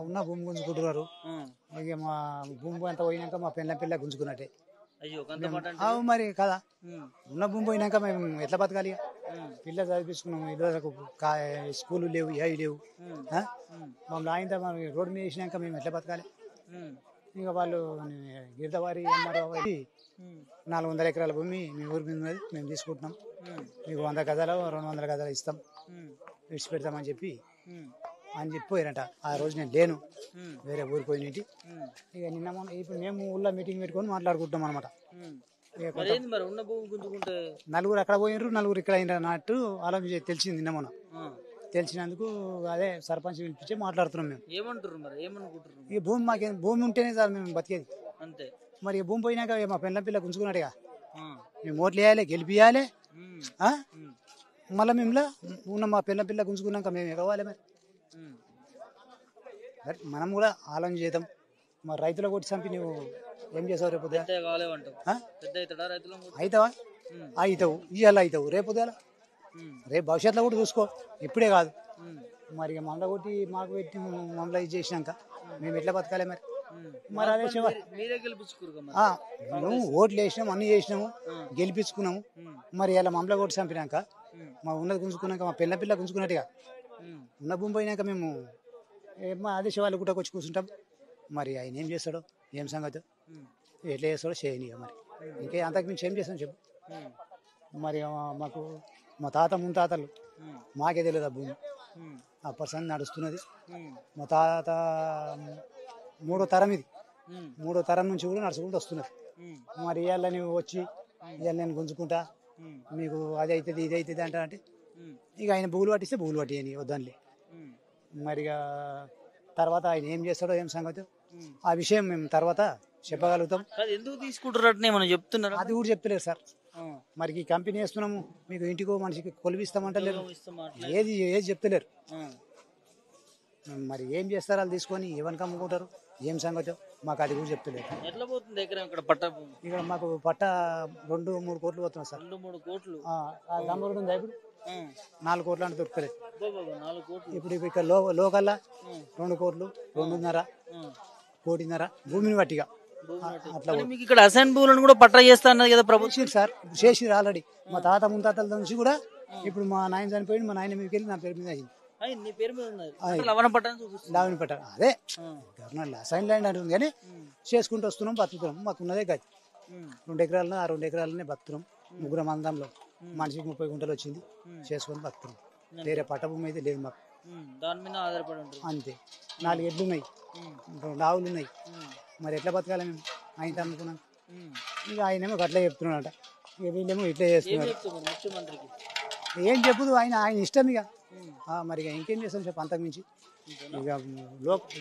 ఉన్న భూమి గుంజుకుంటున్నారు. ఇక మా భూమి అంతా పోయినాక మా పిల్ల గుంజుకున్నట్టే. మరి కదా ఉన్న భూమి పోయినాక మేము ఎట్లా బతకాలి? పిల్ల చదివించుకున్నాము, ఇదివరకు స్కూలు లేవు, ఏవి లేవు. మమ్మల్ని ఆయన రోడ్డు మీద వేసినాక మేము ఎట్లా బతకాలి? ఇక వాళ్ళు గిరిదవారి ఎంఆర్ఓ 400 ఎకరాల భూమి మీ ఊరి మీద ఉన్నది, మేము తీసుకుంటున్నాం, మీకు 100 గజాలు 200 గజాలు ఇస్తాం, విడిచిపెడతామని చెప్పిపోయారంట. ఆ రోజు నేను లేను, వేరే ఊరికి పోయినట్టు. ఇక నిన్న ఇప్పుడు మేము ఊళ్ళో మీటింగ్ పెట్టుకొని మాట్లాడుకుంటాం అనమాట. నలుగురు అక్కడ పోయినరు, నలుగురు ఇక్కడ అయిన అన్నట్టు ఆలోచన తెలిసింది నిన్న మొన్న. తెలిసినందుకు అదే సర్పంచ్ పిలిపించి మాట్లాడుతున్నాం మేము. ఈ భూమి మాకేం భూమి ఉంటేనే సార్ మేము బతికేది. అంతే. మరి భూమి పోయినాక మా పిల్ల గుంజుకున్నాడుగా, మేము ఓట్లు వేయాలి, గెలిపియాలి. మళ్ళీ మేము ఉన్న మా పిల్ల గుంజుకున్నాక మేము ఎగవాలి. మరి మనం కూడా ఆలోచన చేద్దాం. మరి రైతుల కొట్టి చంపి నువ్వు ఏం చేసావు? రేపు అవుతావా? అవుతావు, ఇవాళ అవుతావు, రేపు రేపు భవిష్యత్తులో కూడా చూసుకో, ఇప్పుడే కాదు. మరి మమ్మల్ని కొట్టి మాకు పెట్టి మమ్మల్ని ఇది చేసినాక మేము ఎట్లా బతకాలి? మరి అదే నువ్వు ఓట్లు వేసినాము, అన్ని చేసినాము, గెలిపించుకున్నాము. మరి ఇలా మమ్మల్ని కొట్టి చంపినాక మా ఉన్నది గుంజుకున్నాక మా పిల్ల గుంజుకున్నట్టుగా ఉన్న భూమి పోయినాక మేము మా అదే శివాళ్ళు కూడా వచ్చి కూర్చుంటాం. మరి ఆయన ఏం చేస్తాడో, ఏం సంగతి ఎట్లా చేస్తాడో చేయని. మరి ఇంకే అంతకు మించి ఏం చేస్తాం చెప్పు. మరి మాకు మా తాత ముత్తాతలు మాకే తెలియదు ఆ భూమి, ఆ పర్సన్ నడుస్తున్నది. మా తాత 3వ తరం, ఇది 3వ తరం నుంచి కూడా నడుచుకుంటూ వస్తున్నది. మరి ఇవాళ నువ్వు వచ్చి ఇవాళ నేను గుంజుకుంటా, మీకు అది అవుతుంది ఇది అవుతుంది అంటే ఇక ఆయన భూములు పట్టిస్తే భూములు పట్టియని వద్దానిలే. మరి తర్వాత ఆయన ఏం చేస్తాడో, ఏం సంగతి ఆ విషయం మేము తర్వాత చెప్పగలుగుతాం. ఎందుకు తీసుకుంటారని మనం చెప్తున్నారు, అది కూడా చెప్తలేరు సార్. మరి ఈ కంపెనీ వేస్తున్నాము, మీకు ఇంటికో మనిషికి కొలిపిస్తామంటలేరు, ఏది చెప్తలేరు. మరి ఏం చేస్తారు వాళ్ళు తీసుకొని, ఎవరికి అమ్ముకుంటారు, ఏం సంగతి మాకు అది కూడా చెప్తలేరు. ఇక్కడ మాకు పట్ట 2-3 కోట్లు పోతున్నాం సార్. 2-3 కోట్లు నంబర్ ఉందా? ఇప్పుడు 4 కోట్లు అంటే దొరకలేదు. ఇప్పుడు ఇక్కడ లోకల్లా 2 కోట్లు, 2.5 కోటిన్నర భూమిని బట్టిగా అట్లా. ఇక్కడ అసైన్ భూములను కూడా పట్టా చేస్తా అన్నది కదా ప్రభుత్వం సార్. చేసిరు ఆల్రెడీ. మా తాత ముత్తాతల నుంచి కూడా ఇప్పుడు మా నాయన చనిపోయింది, మా నాయన మీదకి వెళ్ళి నా పేరు మీద అయింది. లవణ పట్ట అదే గవర్నమెంట్ అసైన్ ల్యాండ్ అంటుంది. కానీ చేసుకుంటూ వస్తున్నాం, బతుకుతున్నాం. మాకు ఉన్నదే గది 2 ఎకరాలను, ఆ 2 ఎకరాలనే బతుకుతున్నాం. 3 మందంలో మనిషికి 30 గుంటలు వచ్చింది, చేసుకొని బతుకుతున్నాం. వేరే పట్ట భూమి అయితే లేదు మాకు, దాని మీద ఆధారపడి ఉంటుంది అంతే. 4 ఎడ్లు ఉన్నాయి, 2 ఆవులు ఉన్నాయి. మరి ఎట్లా బతకాలి మేము? ఆయన అమ్ముకున్నాం. ఇక ఆయనేమో అట్లా చెప్తున్నాడట, ఇక వీళ్ళేమో ఇట్లా చేస్తున్నారు. ఏం చెప్పుదు, ఆయన ఇష్టం. ఇక మరి ఇంకేం చేస్తాం చెప్పు, అంతకు మించి. ఇక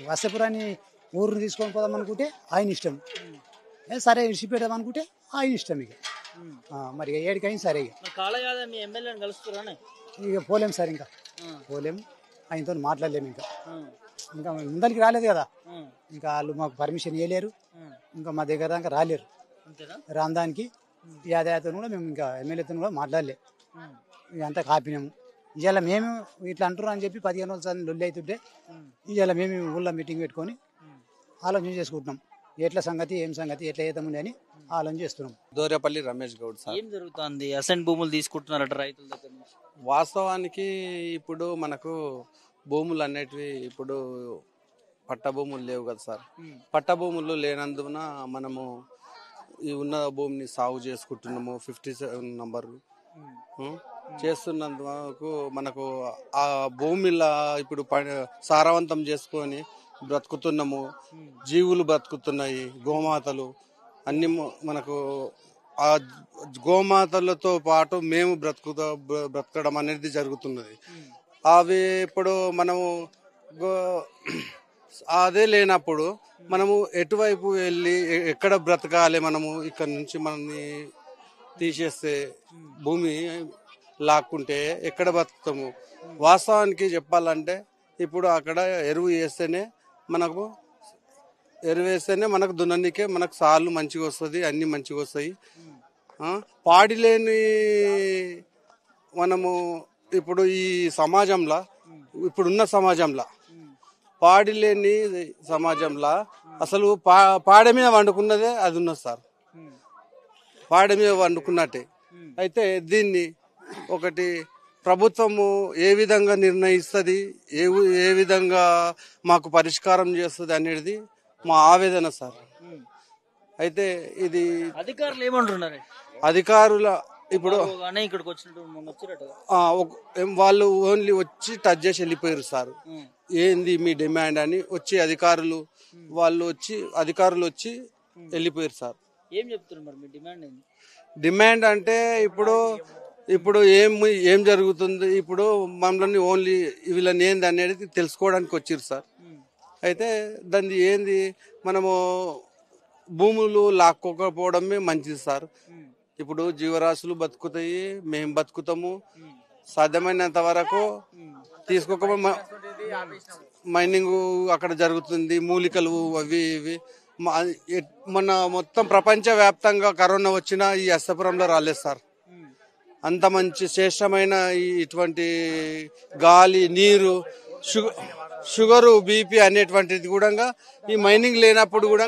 వస్తపురాన్ని ఊరిని తీసుకొని పోదాం అనుకుంటే ఆయన ఇష్టం, సరే విడిచిపెడదాం అనుకుంటే ఆయన ఇష్టం. ఇక మరి ఏడికైనా సరే. ఇక పోలేం సార్, ఇంకా పోలేము, ఆయనతో మాట్లాడలేము. ఇంకా ముందరికి రాలేదు కదా, ఇంకా వాళ్ళు మాకు పర్మిషన్ ఇవ్వలేరు, ఇంకా మా దగ్గర దాకా రాలేరు. రాందానికి యాదయాత్రను కూడా మేము ఇంకా ఎమ్మెల్యేతో కూడా మాట్లాడలే, ఇదంతా కాపినాము. ఇవాళ మేము ఇట్లా అంటున్నాం అని చెప్పి 15 రోజులు లొల్లి అవుతుంటే ఇవాళ మేము ఊళ్ళో మీటింగ్ పెట్టుకొని ఆలోచన చేసుకుంటున్నాం, ఎట్లా సంగతి, ఏం సంగతి, ఎట్లా చేద్దామని అని ఆలోచన చేస్తున్నాం. దోరేపల్లి రమేష్ గౌడ్ సార్. ఏం జరుగుతుంది? అసైన్ భూములు తీసుకుంటున్నారట రైతుల దగ్గర నుంచి. వాస్తవానికి ఇప్పుడు మనకు భూములు అనేటివి ఇప్పుడు పట్ట భూములు లేవు కదా సార్. పట్ట భూములు లేనందున మనము ఈ ఉన్న భూమిని సాగు చేసుకుంటున్నాము. 57 నంబర్ చేస్తున్నందుకు మనకు ఆ భూమిలా ఇప్పుడు సారవంతం చేసుకొని బ్రతుకుతున్నాము. జీవులు బ్రతుకుతున్నాయి, గోమాతలు అన్ని మనకు. ఆ గోమాతలతో పాటు మేము బ్రతకడం అనేది జరుగుతున్నది. అవి ఇప్పుడు మనము అదే లేనప్పుడు మనము ఎటువైపు వెళ్ళి ఎక్కడ బ్రతకాలి? మనము ఇక్కడ నుంచి మనల్ని తీసేస్తే, భూమి లాక్కుంటే ఎక్కడ బ్రతుకుతాము? వాస్తవానికి చెప్పాలంటే ఇప్పుడు అక్కడ ఎరువు వేస్తేనే మనకు దున్ననికే మనకు సార్లు మంచిగా వస్తుంది, అన్ని మంచిగా వస్తాయి. పాడి లేని మనము ఇప్పుడు ఈ సమాజంలో, ఇప్పుడున్న సమాజంలో పాడి లేని సమాజంలో అసలు పాడ మీద వండుకున్నదే అది ఉన్నది సార్. పాడ మీద వండుకున్నట్టే. అయితే దీన్ని ఒకటి ప్రభుత్వము ఏ విధంగా నిర్ణయిస్తుంది, ఏ విధంగా మాకు పరిష్కారం చేస్తుంది అనేది మా ఆవేదన సార్. అయితే ఇది అధికారులు ఏమంటున్నారు? అధికారుల ఇప్పుడు ఇక్కడికి వచ్చినట్టు వాళ్ళు ఓన్లీ వచ్చి టచ్ చేసి వెళ్ళిపోయారు సార్. ఏంది మీ డిమాండ్ అని వచ్చి అధికారులు వచ్చి వెళ్ళిపోయారు సార్. ఏం చెప్తున్నారు మరి మీ డిమాండ్ ఏంది? డిమాండ్ అంటే ఇప్పుడు ఏం జరుగుతుంది, ఇప్పుడు మమ్మల్ని ఓన్లీ వీళ్ళని ఏంది అనేది తెలుసుకోవడానికి వచ్చారు సార్. అయితే దాన్ని ఏంది మనము భూములు లాక్కోకపోవడమే మంచిది సార్. ఇప్పుడు జీవరాశులు బతుకుతాయి, మేము బతుకుతాము. సాధ్యమైనంత వరకు తీసుకోకపోతే మైనింగ్ అక్కడ జరుగుతుంది, మూలికలు అవి ఇవి. మన మొత్తం ప్రపంచ వ్యాప్తంగా కరోనా వచ్చినా ఈ అస్సాపురంలో రాలేదు సార్. అంత మంచి శ్రేష్టమైన ఇటువంటి గాలి, నీరు, షుగరు, బీపీ అనేటువంటిది కూడా ఈ మైనింగ్ లేనప్పుడు కూడా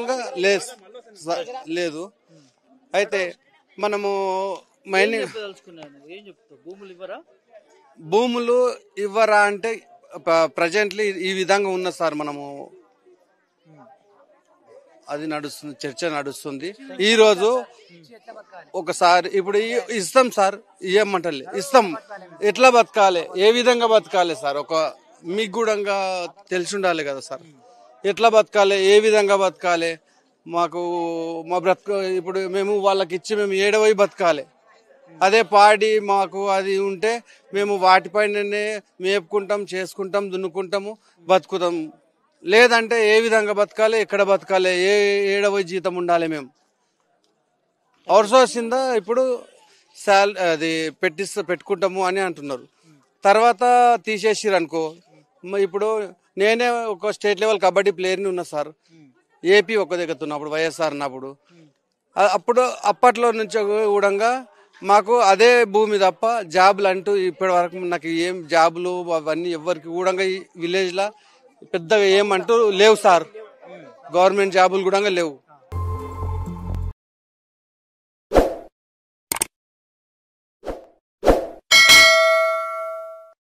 లేదు. అయితే మనము మైనింగ్ భూములు ఇవ్వరా అంటే ప్రజెంట్లీ ఈ విధంగా ఉన్న సార్. మనము అది నడుస్తుంది, చర్చ నడుస్తుంది. ఈ రోజు ఒకసారి ఇప్పుడు ఇస్తాం సార్, ఇవ్వమంటలే ఇస్తాం. ఎట్లా బతకాలి, ఏ విధంగా బతకాలి సార్? మీకు కూడా తెలిసి ఉండాలి కదా సార్. ఎట్లా బతకాలి, ఏ విధంగా బతకాలి? మాకు మా బ్రతుకు ఇప్పుడు మేము వాళ్ళకి ఇచ్చి మేము ఏడవై బతకాలి. అదే పాడి మాకు అది ఉంటే మేము వాటిపైననే మేపుకుంటాం, చేసుకుంటాం, దున్నుకుంటాము, బతుకుతాం. లేదంటే ఏ విధంగా బతకాలి, ఎక్కడ బతకాలి, ఏడవై జీతం ఉండాలి. మేము అవుట్సోర్స్ కింద ఇప్పుడు అది పెట్టుకుంటాము అని అంటున్నారు. తర్వాత తీసేసిరు అనుకో. ఇప్పుడు నేనే ఒక స్టేట్ లెవెల్ కబడ్డీ ప్లేయర్ని ఉన్నా సార్. ఏపీ ఒక్క దగ్గర ఉన్నప్పుడు వైఎస్ఆర్ ఉన్నప్పుడు అప్పట్లో నుంచి కూడా మాకు అదే భూమి తప్ప జాబులు అంటూ ఇప్పటి వరకు నాకు ఏం జాబులు అవన్నీ ఎవరికి కూడా ఈ విలేజ్లో పెద్దగా ఏమంటూ లేవు సార్. గవర్నమెంట్ జాబులు కూడా లేవు.